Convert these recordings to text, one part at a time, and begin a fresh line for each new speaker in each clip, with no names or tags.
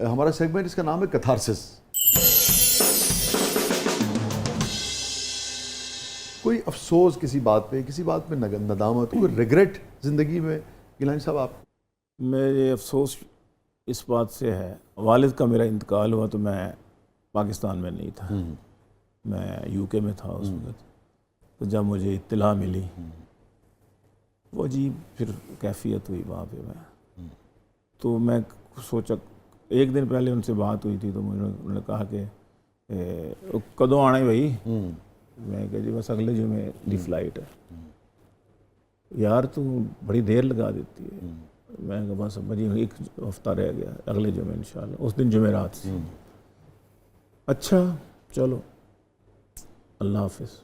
ہمارا سیگمنٹ اس کا نام ہے کتھارسس. کوئی افسوس کسی بات پہ ندامت، کوئی ریگریٹ زندگی میں گیلانی صاحب آپ؟
میرے افسوس اس بات سے ہے، والد کا میرا انتقال ہوا تو میں پاکستان میں نہیں تھا، میں یو کے میں تھا اس وقت. تو جب مجھے اطلاع ملی وہ عجیب پھر کیفیت ہوئی وہاں پہ. میں تو میں سوچا، ایک دن پہلے ان سے بات ہوئی تھی تو انہوں نے کہا کہ کدوں آنا ہے بھائی؟ میں کہا جی بس اگلے جمعے دی فلائٹ ہے. یار تو بڑی دیر لگا دیتی ہے. میں کہا بس جی ایک ہفتہ رہ گیا، اگلے جمعے انشاءاللہ. اس دن جمعرات سے. اچھا چلو اللہ حافظ.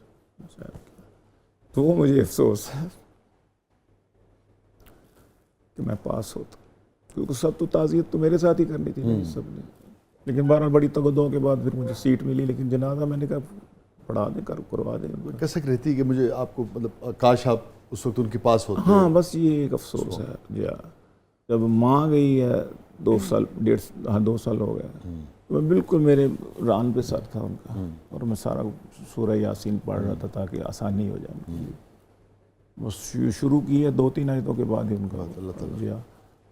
تو وہ مجھے افسوس ہے کہ میں پاس ہوتا، کیونکہ سب تو تعزیت تو میرے ساتھ ہی کرنی تھی سب نے. لیکن بہرحال بڑی تگدوں کے بعد پھر مجھے سیٹ ملی، لیکن جنازہ میں نے کہا پڑھا دیں، کروا دیں.
کسک رہتی کہ مجھے آپ کو مطلب کاش آپ اس وقت ان کے پاس ہوتے.
ہاں بس یہ ایک افسوس ہے. جی جب ماں گئی ہے 2 سال 2 سال ہو گئے، میں بالکل میرے ران پہ سر تھا ان کا، اور میں سارا سورہ یاسین پڑھ رہا تھا تاکہ آسانی ہو جائے. بس شروع کی ہے 2-3 آیتوں کے بعد ہی ان کا جی ہاں.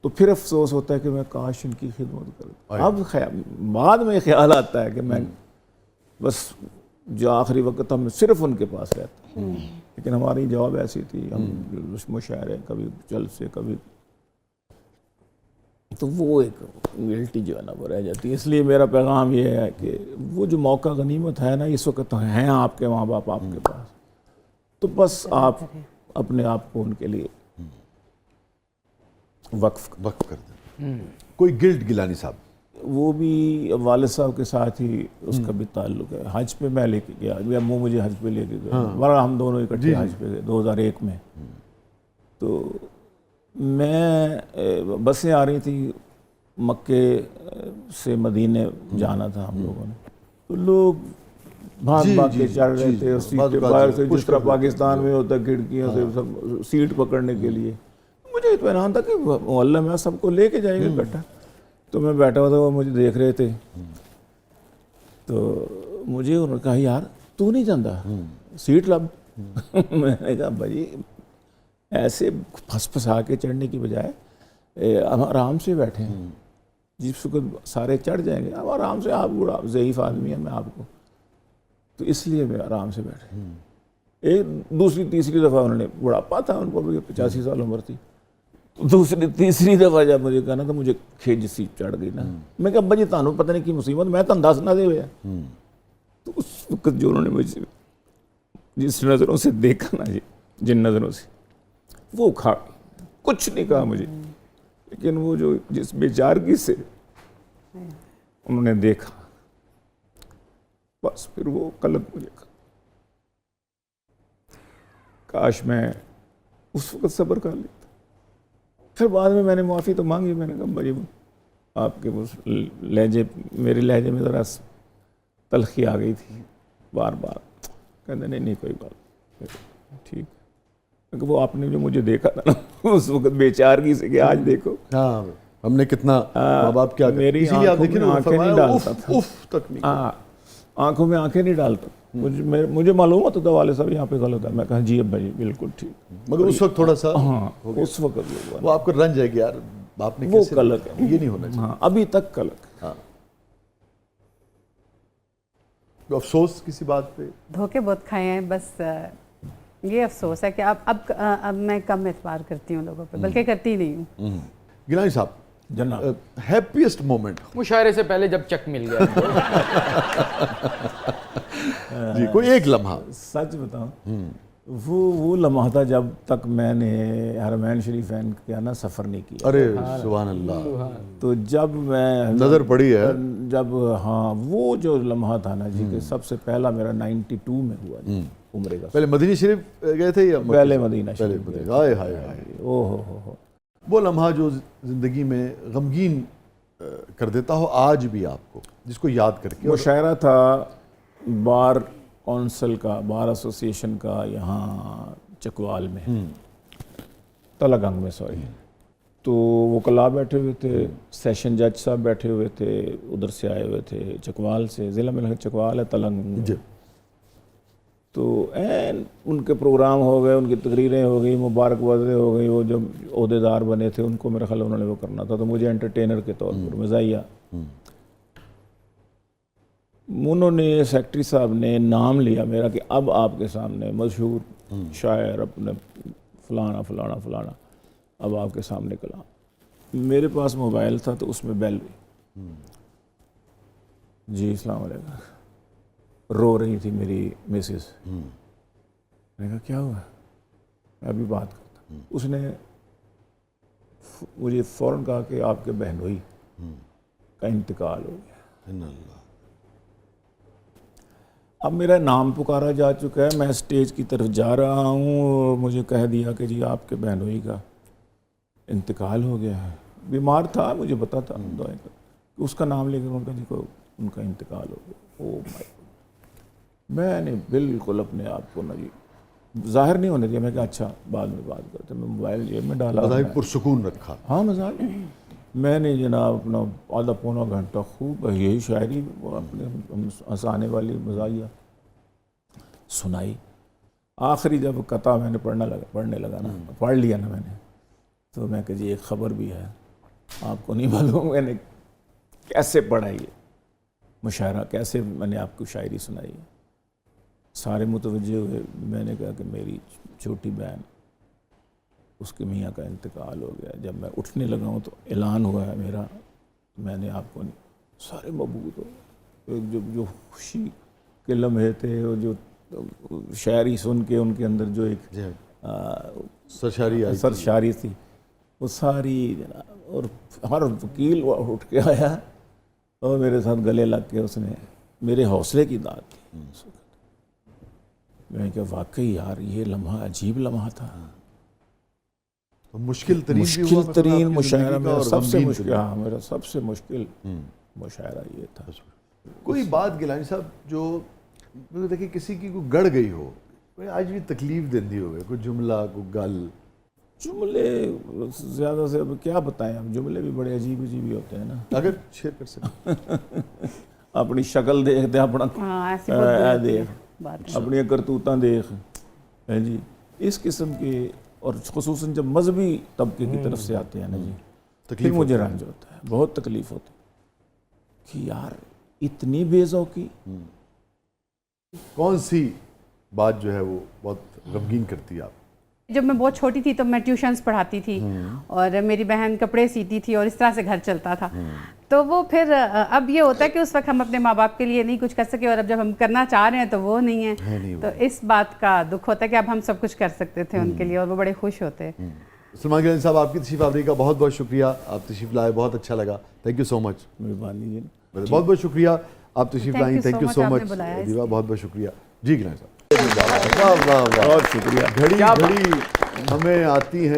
تو پھر افسوس ہوتا ہے کہ میں کاش ان کی خدمت کروں. اب بعد میں خیال آتا ہے کہ میں بس جو آخری وقت ہم صرف ان کے پاس رہتے ہیں، لیکن ہماری جواب ایسی تھی، ہم مشاعرے کبھی جلسے کبھی، تو وہ ایک گلٹی جو ہے نا وہ رہ جاتی ہے. اس لیے میرا پیغام یہ ہے کہ وہ جو موقع غنیمت ہے نا اس وقت ہیں آپ کے ماں باپ آپ کے پاس، تو بس آپ اپنے آپ کو ان کے لیے وقف
کر دیں. کوئی گلٹ گیلانی صاحب؟
وہ بھی والد صاحب کے ساتھ ہی اس کا بھی تعلق ہے. حج پہ میں لے کے گیا، امو مجھے حج پہ لے کے گئے، ورنہ ہم دونوں اکٹھے حج پہ گئے 2001 میں. تو میں بسیں آ رہی تھیں مکے سے مدینے جانا تھا ہم لوگوں نے، تو لوگ بھاگ کے چڑھ رہے تھے سیٹ کے باہر سے، جس طرح پاکستان میں ہوتا ہے کھڑکیوں سے سب سیٹ پکڑنے کے لیے. مجھے اطمینان تھا کہ محلہ میں سب کو لے کے جائیں گے اکٹھا. تو میں بیٹھا ہوا تھا، وہ مجھے دیکھ رہے تھے، تو مجھے انہوں نے کہا یار تو نہیں جاندا سیٹ لب. میں نے کہا بھائی ایسے پھنس پھنسا کے چڑھنے کی بجائے ہم آرام سے بیٹھے ہیں، جس وقت سارے چڑھ جائیں گے اب آرام سے. آپ بوڑھا ضعیف آدمی ہے میں آپ کو، تو اس لیے میں آرام سے بیٹھے. ایک دوسری تیسری دفعہ انہوں نے، بڑھاپا تھا ان کو بھی 85 سال عمر تھی، دوسری تیسری دفعہ جب مجھے کہا نا تو مجھے کھیج سی چڑھ گئی نا. میں کہا بھائی تانوں پتہ نہیں کی مصیبت، میں تن دس نہ دے ہویا. تو اس وقت جو انہوں نے مجھے جس نظروں سے دیکھا نا جی، جن نظروں سے، وہ کھا کچھ نہیں کہا مجھے، لیکن وہ جو جس بیچارگی سے انہوں نے دیکھا، بس پھر وہ قلب مجھے کھا. کاش میں اس وقت صبر کر لیتا. پھر بعد میں نے معافی تو مانگی. میں نے کہا بھائی آپ کے لہجے، میرے لہجے میں ذرا تلخی آ گئی تھی بار بار. کہتے نہیں کوئی بات ٹھیک. وہ آپ نے جو مجھے دیکھا تھا نا اس وقت بیچارگی سے، کہ آج دیکھو
ہم نے کتنا ماں باپ کیا
میری آنکھوں میں آنکھیں نہیں ڈالتا تھا، آنکھوں میں آنکھیں نہیں ڈالتا. مجھے معلوم ہوتا تھا والد صاحب یہاں پہ غلط ہے. میں کہا جی ابا جی بالکل ٹھیک.
مگر اس وقت تھوڑا سا
اس وقت
وہ آپ کو رنج ہے کہ یار باپ نے
وہ قلق ہے،
یہ نہیں ہونا چاہیے.
ہاں ابھی تک قلق.
افسوس کسی بات پہ؟
دھوکے بہت کھائے ہیں، بس یہ افسوس ہے کہ اب میں کم اعتبار کرتی ہوں لوگوں پہ، بلکہ کرتی ہی نہیں ہوں.
گیلانی صاحب
جناب
ہیپیسٹ مومنٹ
مشاعرے سے پہلے جب چیک مل گیا
جی، کوئی ایک لمحہ؟
سچ بتاؤں وہ لمحہ تھا جب تک میں نے حرمین شریفین کا نا سفر نہیں کیا.
ارے سبحان اللہ.
تو جب میں
نظر پڑی ہے
جب، ہاں وہ جو لمحہ تھا نا جی، کہ سب سے پہلا میرا 92 میں ہوا جی عمرے کا.
پہلے مدینہ شریف گئے تھے یا
پہلے مدینہ شریف؟
ہائے ہائے ہائے.
اوہ
وہ لمحہ جو زندگی میں غمگین کر دیتا ہو آج بھی آپ کو، جس کو یاد کر کے.
مشاعرہ تھا بار کونسل کا، بار ایسوسیشن کا یہاں چکوال میں، تلہ گنگ میں، سوری. تو وکلاء بیٹھے ہوئے تھے, سیشن جج صاحب بیٹھے ہوئے تھے, ادھر سے آئے ہوئے تھے چکوال سے, ضلع میں چکوال ہے تلنگ. تو ان کے پروگرام ہو گئے, ان کی تقریریں ہو گئی, مبارکبادیں ہو گئی. وہ جو عہدیدار بنے تھے ان کو میرا خیال انہوں نے وہ کرنا تھا, تو مجھے انٹرٹینر کے طور پر مزاحیہ. انہوں نے سیکٹری صاحب نے نام لیا میرا کہ اب آپ کے سامنے مشہور شاعر اپنے فلانا فلانا فلانا اب آپ کے سامنے کلام. میرے پاس موبائل تھا تو اس میں بیل ہوئی. جی السلام علیکم. رو رہی تھی میری مسز. میں نے کہا کیا ہوا؟ میں ابھی بات کرتا ہوں. اس نے مجھے فوراً کہا کہ آپ کے بہنوئی کا انتقال ہو گیا. اب میرا نام پکارا جا چکا ہے, میں اسٹیج کی طرف جا رہا ہوں, مجھے کہہ دیا کہ جی آپ کے بہنوئی کا انتقال ہو گیا ہے. بیمار تھا, مجھے پتا تھا دعائیں کا, اس کا نام لے کر جی کو ان کا انتقال ہو گیا. او مائی, میں نے بالکل اپنے آپ کو جی ظاہر نہیں ہونے دیا. میں کہا اچھا بعد میں بات کرتے. میں موبائل جیب میں ڈالا,
پرسکون رکھا.
ہاں مزاج. میں نے جناب اپنا آدھا پونا گھنٹہ خوب یہی شاعری اپنے ہنسانے والی مزاحیہ سنائی. آخری جب قطع میں نے پڑھنے لگا نا, پڑھ لیا نا میں نے, تو میں کہ جی ایک خبر بھی ہے, آپ کو نہیں معلوم میں نے کیسے پڑھا یہ مشاعرہ, کیسے میں نے آپ کو شاعری سنائی. سارے متوجہ ہوئے. میں نے کہا کہ میری چھوٹی بہن اس کے میاں کا انتقال ہو گیا. جب میں اٹھنے لگا ہوں تو اعلان ہوا ہے میرا, میں نے آپ کو نہیں. سارے مبہوت ہو گئے. جو خوشی کے لمحے تھے, وہ جو شاعری سن کے ان کے اندر جو ایک سرشاری تھی وہ ساری جناب. اور ہر وکیل اٹھ کے آیا اور میرے ساتھ گلے لگ کے اس نے میرے حوصلے کی داد دی. میں نے کہا واقعی یار یہ لمحہ عجیب لمحہ تھا.
مشکل
ترین مشاعرہ میرا سب سے مشکل, ہاں میرا سب سے مشکل مشاعرہ یہ تھا.
کوئی بات گیلانی صاحب جو دیکھیں کسی کی کوئی گڑ گئی ہو, آج بھی تکلیف دیندی ہو گئی, کوئی جملہ کوئی گل.
جملے زیادہ سے اب کیا بتائیں, ہم جملے بھی بڑے عجیب ہی ہوتے ہیں نا.
اگر شیئر کر سکیں.
اپنی شکل دیکھ دے, اپنا دیکھ, اپنی کرتوتاں دیکھ جی, اس قسم کے. اور خصوصاً جب مذہبی طبقے کی طرف سے آتے ہیں نا جی, پھر مجھے رنج ہوتا ہے, بہت تکلیف ہوتی ہے کہ یار اتنی بے ذوقی.
کون سی بات جو ہے وہ بہت غمگین کرتی ہے آپ؟
جب میں بہت چھوٹی تھی تو میں ٹیوشنز پڑھاتی تھی اور میری بہن کپڑے سیتی تھی اور اس طرح سے گھر چلتا تھا. تو وہ پھر اب یہ ہوتا ہے کہ اس وقت ہم اپنے ماں باپ کے لیے نہیں کچھ کر سکے, اور اب جب ہم کرنا چاہ رہے ہیں تو وہ نہیں ہے. تو اس بات کا دکھ ہوتا ہے کہ اب ہم سب کچھ کر سکتے تھے ان کے لیے, اور وہ بڑے خوش ہوتے.
سلمان گیلانی صاحب آپ کی تشریف آوری کا بہت بہت شکریہ. آپ تشریف لائے, بہت اچھا لگا. تھینک یو سو مچ.
مہربانی جی,
بہت بہت شکریہ آپ تشریف لائیں. تھینک یو سو مچ. بہت بہت شکریہ. جی گیلانی صاحب,
بہت شکریہ.
گھڑی گھڑی ہمیں آتی ہیں